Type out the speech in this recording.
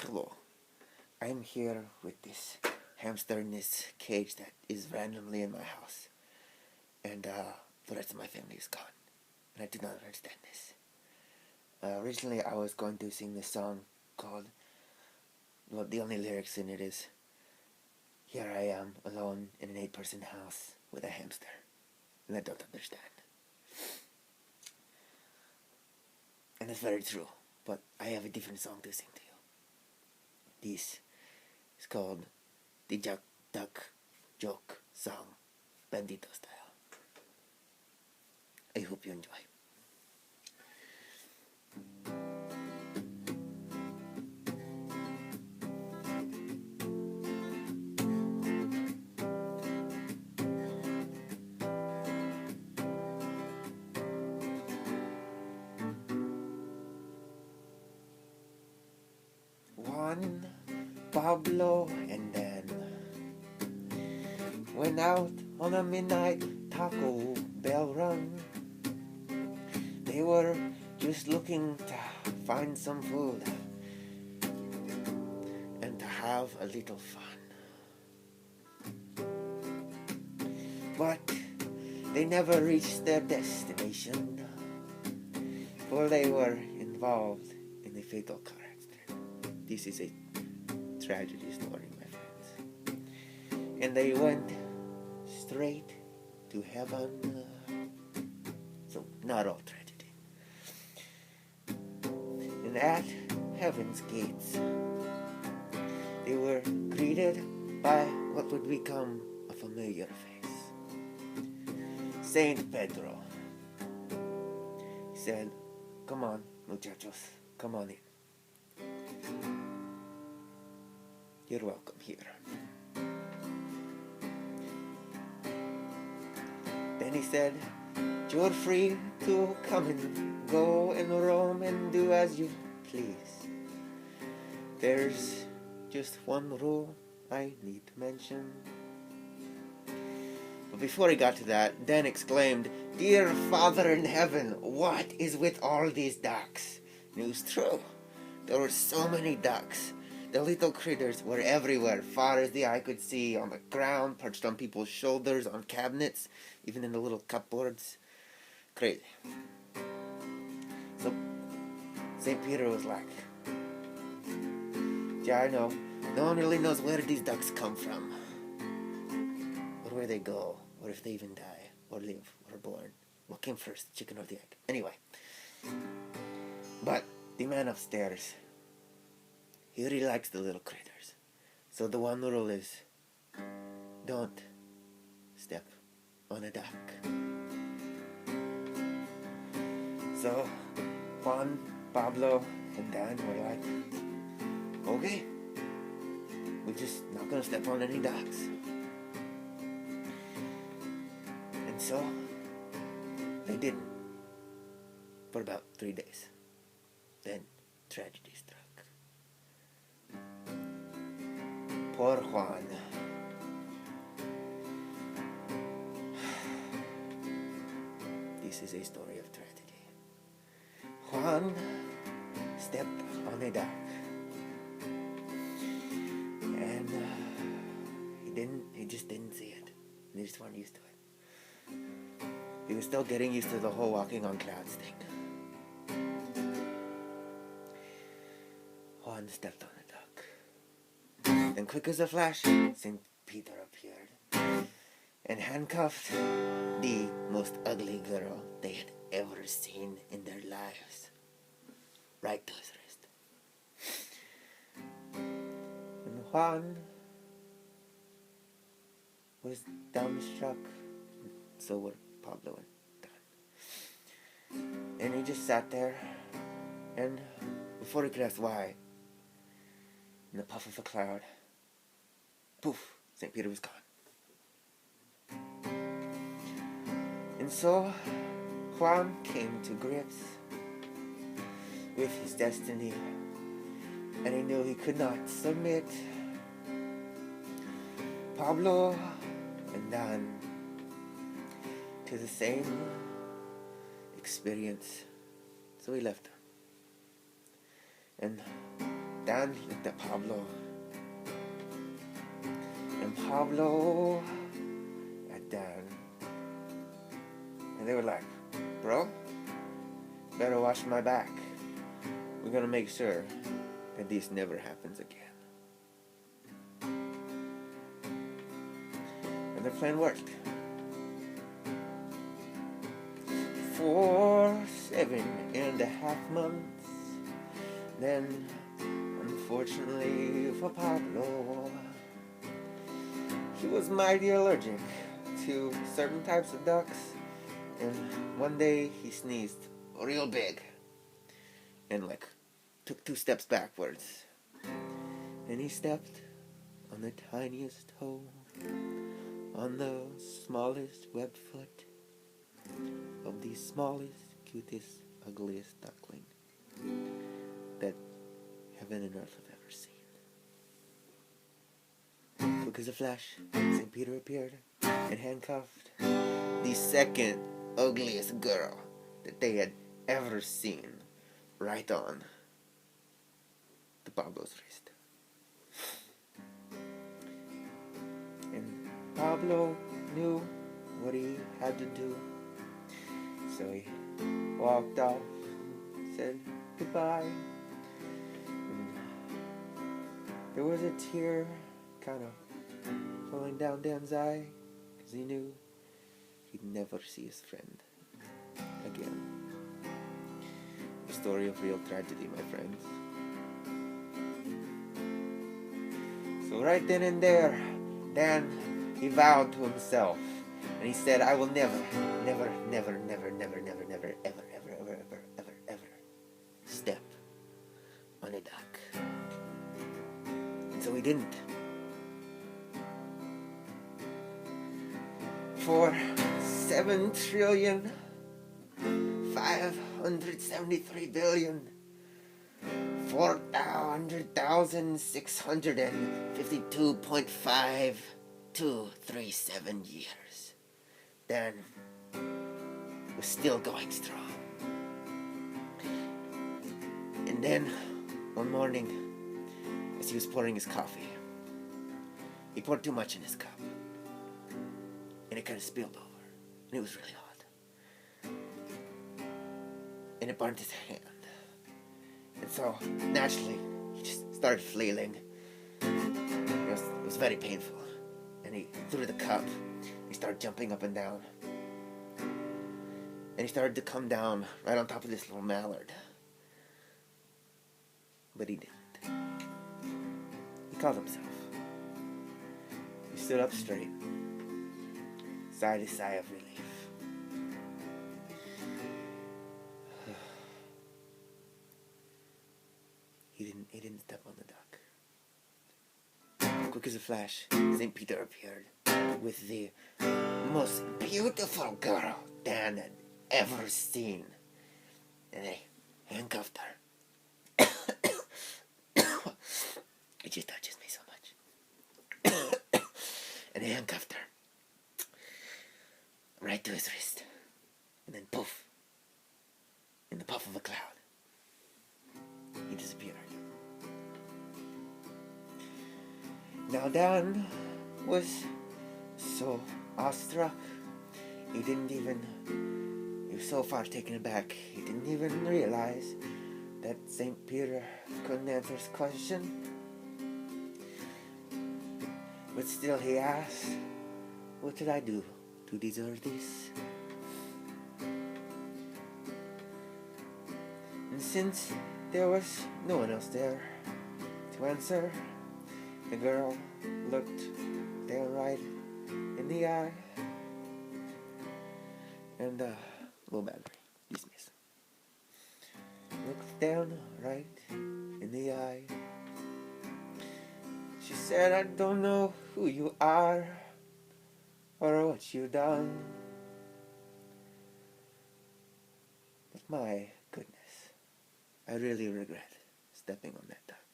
hello. I'm here with this hamster in this cage that is randomly in my house. And the rest of my family is gone. And I do not understand this. Originally I was going to sing this song called, well, the only lyrics in it is, here I am alone in an 8-person house with a hamster. And I don't understand. And it's very true. But I have a different song to sing to you. This is called the Duck Joke Song, Bandito style. I hope you enjoy. Juan, Pablo, and Dan went out on a midnight Taco Bell run. They were just looking to find some food and to have a little fun. But they never reached their destination, for they were involved in a fatal car accident. This is a tragedy story, my friends. And they went straight to heaven. So, not all tragedy. And at heaven's gates, they were greeted by what would become a familiar face. Saint Pedro. He said, come on, muchachos, come on in. You're welcome here. Then he said, you're free to come and go and roam and do as you please. There's just one rule I need to mention. But before he got to that, Dan exclaimed, dear Father in heaven, what is with all these ducks? And it was true. There were so many ducks. The little critters were everywhere, far as the eye could see, on the ground, perched on people's shoulders, on cabinets, even in the little cupboards. Crazy. So St. Peter was like, yeah, I know. No one really knows where these ducks come from, or where they go, or if they even die, or live, or are born. What came first, the chicken or the egg? Anyway. But the man upstairs, he really likes the little critters. So the one rule is, don't step on a duck. So Juan, Pablo, and Dan were like, okay, we're just not gonna step on any ducks. And so they didn't for about 3 days. Then tragedy struck. Poor Juan. This is a story of tragedy. Juan stepped on a duck, and he just didn't see it. He just wasn't used to it. He was still getting used to the whole walking on clouds thing. Juan stepped on a duck. Then quick as a flash, St. Peter appeared and handcuffed the most ugly girl they had ever seen in their lives, right to his wrist. And Juan was dumbstruck, so were Pablo and Dan. And he just sat there, and before he could ask why, in the puff of a cloud, poof, St. Peter was gone. And so Juan came to grips with his destiny, and he knew he could not submit. Pablo and Dan to the same experience, so he left them. And Dan looked at Pablo, and Pablo at Dan, and they were like, "Bro, better watch my back. We're gonna make sure that this never happens again." And their plan worked. For 7.5 months, then, unfortunately for Pablo, he was mighty allergic to certain types of ducks, and one day he sneezed real big and took 2 steps backwards, and he stepped on the tiniest toe on the smallest webbed foot of the smallest, cutest, ugliest duckling that heaven and earth have ever seen. Quick as a flash, St. Peter appeared and handcuffed the second ugliest girl that they had ever seen right on to Pablo's wrist. And Pablo knew what he had to do, so he walked off, said goodbye, and there was a tear kind of falling down Dan's eye, because he knew he'd never see his friend again. A story of real tragedy, my friends. So right then and there, Dan, he vowed to himself, and he said, "I will never, never, never, never, never, never, never, ever, ever, ever, ever, ever, ever step on a duck." And so he didn't. For 7,573,400,652.5237 years, Dan was still going strong. And then, one morning, as he was pouring his coffee, he poured too much in his cup, and it kind of spilled over, and it was really hot, and it burned his hand, and so naturally he just started flailing. It was very painful, and he threw the cup. He started jumping up and down, and he started to come down right on top of this little mallard, but he didn't. He caught himself. He stood up straight, sighed a sigh of relief. He didn't step on the duck. Quick as a flash, St. Peter appeared with the most beautiful girl Dan had ever seen, and they handcuffed her. It just touches me so much. And they handcuffed her right to his wrist, and then poof, in the puff of a cloud, he disappeared. Now Dan was so awestruck, he was so far taken aback, he didn't even realize that St. Peter couldn't answer his question. But still he asked, "What did I do to deserve this?" And since there was no one else there to answer, the girl looked Dan right in the eye, and low battery, dismiss. Looked down right in the eye. She said, "I don't know who you are or what you've done, but my goodness, I really regret stepping on that duck."